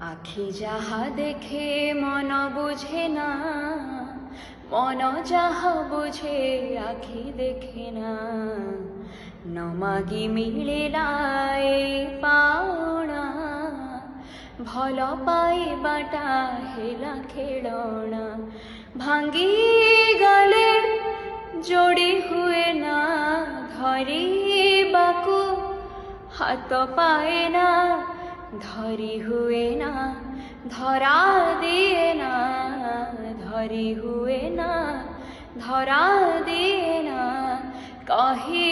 আখি যাহা দেখে মন বুঝে না, মন যাহা বুঝে আখি দেখে না। নমাগি মিলিলাই পাওনা, ভাল পাইবাটা হেলা খেলনা। ভাঙ্গি গলে जोड़ी हुए ना, धरिबाकु हाथ पाए ना, धरी हुए ना धरा दिए ना, धरी हुए ना धरा दिए ना। कही